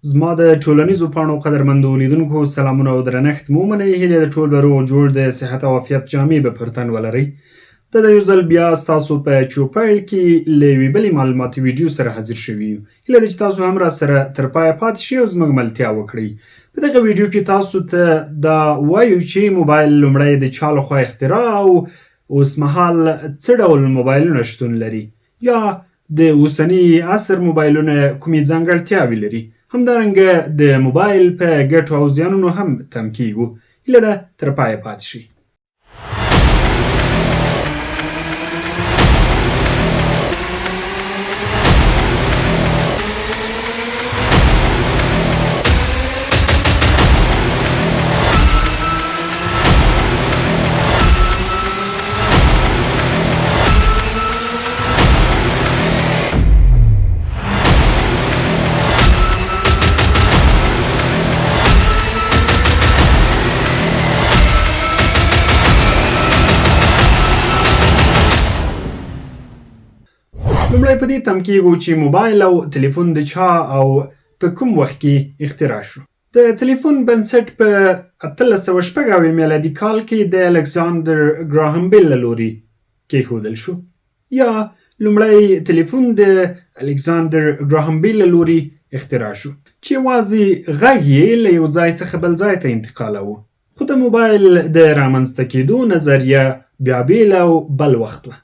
زما د ټولنیزو پاڼو قدرمندو لیدونکو سلامونه او درنښت مو منئ. هیلې د ټول به روغ جوړ د صحت او عافیت جامې به پر تن ولرئ. د یو ځل بیا ستاسو په چوپایل کې له یوې بلې معلوماتي ویډیو سره حاضر شوي یو. هیله ده چې تاسو هم راسره تر پایه پاتې شئ او زموږ ملتیا وکړئ. په دغه ویډیو کې تاسو ته دا وایو چې موبایل لومړی د چا لخوا اختراع او اوسمهال څه ډول موبایلونه شتون لري، یا د اوسني عصر موبایلونه کومې ځانګړتیاوې لري. همدارنګه د موبایل په ګټو او زیانونو هم تم کیږو. هیله ده تر پایه پاتې شئ. لومړی په دې تم کیږو چې موبایل او تلیفون د چا او په کوم وخت کې اختراع شو. د تلیفون بنسټ په 1896 میلادي کال کې د الکساندر ګراهم بیل له لوري کېښودل شو. یا لومړی تلیفون د الکساندر ګراهم بیل له لوري اختراع شو چې یوازې غږ یې له یو ځای څخه بل ځای ته انتقالوه. خو د موبایل د رامنځته کېدو نظریه بیا بیل او بل وخت وه.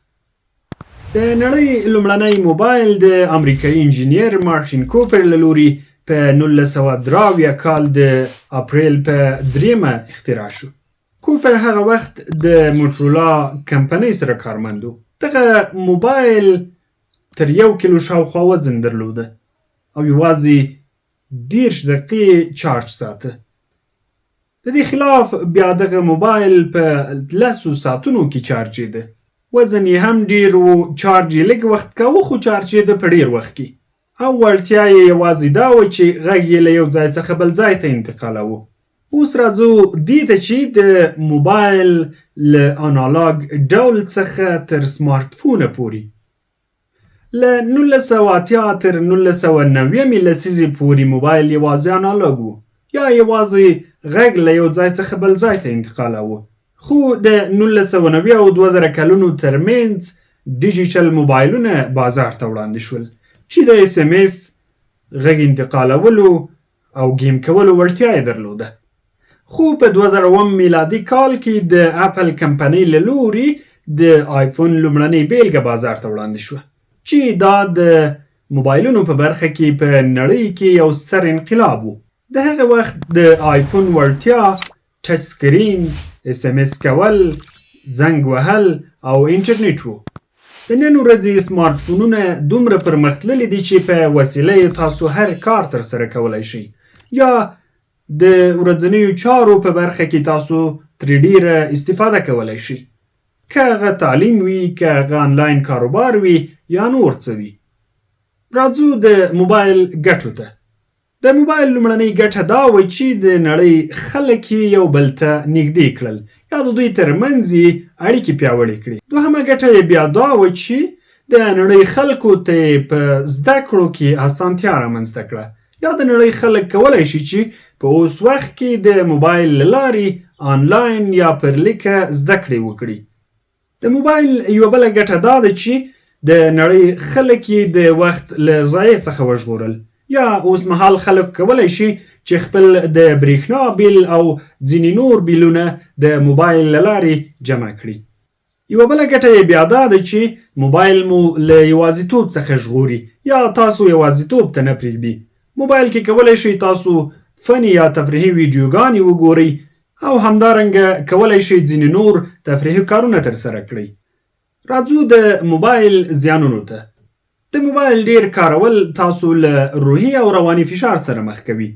د نړۍ لومړنی موبایل د امریکایي انجینیر مارټین کوپر له لوري په 1903 کال د اپریل په 3 اختراع شو. کوپر هغه وخت د موټرولا کمپنۍ سره کارمند و. دغه موبایل تر 1 کیلو شاوخوا وزن درلوده او یوازې 10 دقیقې چارج ساته. د دې خلاف بیا دغه موبایل په 10 ساعتونو کې چارجېده. وزن یې هم ډیر و، چارج یې لږ وخت کاوه، خو چارجېده په ډیر وخت کې. او وړتیا یې یوازې دا وه چې غږ یې له یو ځای څخه بل ځای ته انتقالوه. اوس راځو دې ته چې د موبایل له انالاګ ډول څخه تر سمارټ فونه پورې له 1980 تر 1990 لسیزې پورې موبایل یوازې انالاګ و، یا یوازې غږ له یو ځای څخه بل ځای ته انتقالوه. خو د 1990 او 2000 کلونو ترمنځ ډیجیټل موبایلونه بازار ته وړاندې شول چې د اس ام اس، غږ انتقالولو او گیم کولو وړتیا یې درلوده. خو په 2001 میلادي کال کې د اپل کمپنۍ له لوري د آیفون لومړنۍ بیلګه بازار ته وړاندې شوه چې دا د موبایلونو په برخه کې په نړۍ کې یو ستر انقلاب و. د هغه وخت د آیفون وړتیا ټچ سکرین، اس ام اس کول، زنګ وهل او انټرنیټ وو. د نن ورځې سمارټ فونونه دومره پرمختللي دي چې په وسیله یې تاسو هر کار ترسره کولی شئ، یا د ورځنیو چارو په برخه کې تاسو ترې ډیره استفاده کولی شئ، که هغه تعلیم وي، که هغه آنلاین کاروبار وي، یا نور څه وي. راځو د موبایل ګټو ته. د موبایل لومړنۍ ګټه دا وه چې د نړۍ خلک یې یو بل ته نږدې کړل، یا د دوی ترمنځ یې اړیکې پیاوړې کړې. دوهمه ګټه یې بیا دا وه چې د نړۍ خلکو ته یې په زده کړو کې اسانتیا رامنځته کړه. یا د نړۍ خلک کولی شي چې په اوس وخت کې د موبایل له لارې آنلاین یا پر لیکه زده کړې وکړي. د موبایل یوه بله ګټه دا ده چې د نړۍ خلک یې د وخت له ضایع څخه وژغورل. یا اوسمهال خلک کولی شي چې خپل د بریښنا بیل او ځینې نور بیلونه د موبایل له لارې جمع کړي. یوه بله ګټه یې بیا دا ده چې موبایل مو له یوازیتوب څخه ژغوري، یا تاسو یوازیتوب ته نه پرېږدي. موبایل کې کولی شئ تاسو فني یا تفریحي ویډیوګانې وګورئ، او همدارنګه کولی شئ ځینې نور تفریحي کارونه ترسره کړئ. راځو د موبایل زیانونو ته. د موبایل ډیر کارول تاسو له روحي او رواني فشار سره مخ کوي.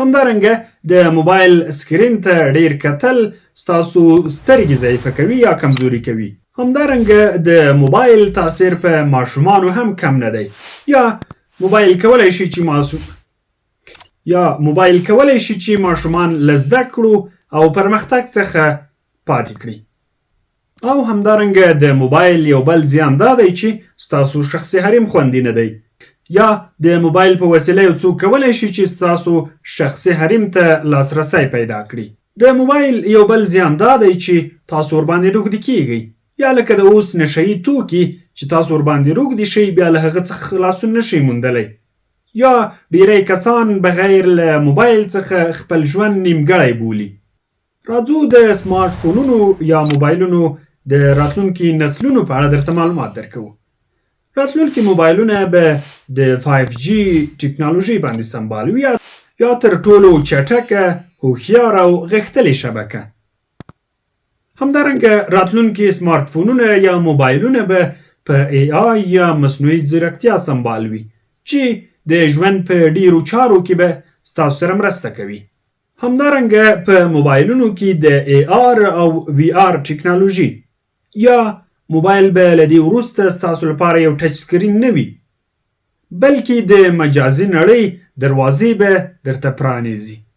همدارنګه د موبایل سکرین ته ډیر کتل ستاسو سترګې ضعیفه کوي یا کمزوري کوي. همدارنګه د موبایل تاثیر په ماشومانو هم کم نه دی. یا موبایل کولی شي چې ماشومان له زده کړو او پرمختګ څخه پاتې کړي. او همدارنګه د موبایل یو بل زیان دا دی چې ستاسو شخصي حریم خوندي نه دی. یا د موبایل په وسیله یو څوک کولی شي چې ستاسو شخصي حریم ته لاسرسی پیدا کړي. د موبایل یو بل زیان دا دی چې تاسو ورباندې روږدي کیږئ، یا لکه د اوس نشهیي توکي چې تاسو ورباندې روږدي شئ بیا له هغه څخه خلاصون نشئ موندلی، یا ډیری کسان بغیر له موبایل څخه خپل ژوند نیمګړی بولي. راځو د سمارټ فونونو یا موبایلونو د راتلونکي نسلونو په اړه درته معلومات درکوو. راتلونکي موبایلونه به د 5G ټکنالوژي باندې سمبال وي، یا تر ټولو چټکه، هوښیار او غښتلې شبکه. همدارنګه راتلونکي سمارټ فونونه یا موبایلونه به په AI یا مصنوعي ځیرکتیا سمبال وي چې د ژوند په ډیرو چارو کې به ستاسو سره مرسته کوي. همدارنګه په موبایلونو کې د AR او VR ټکنالوژي، یا موبایل به له دې وروسته ستاسو لپاره یو ټچ سکرین نه وي، بلکې د مجازي نړۍ دروازې به درته پرانیزي.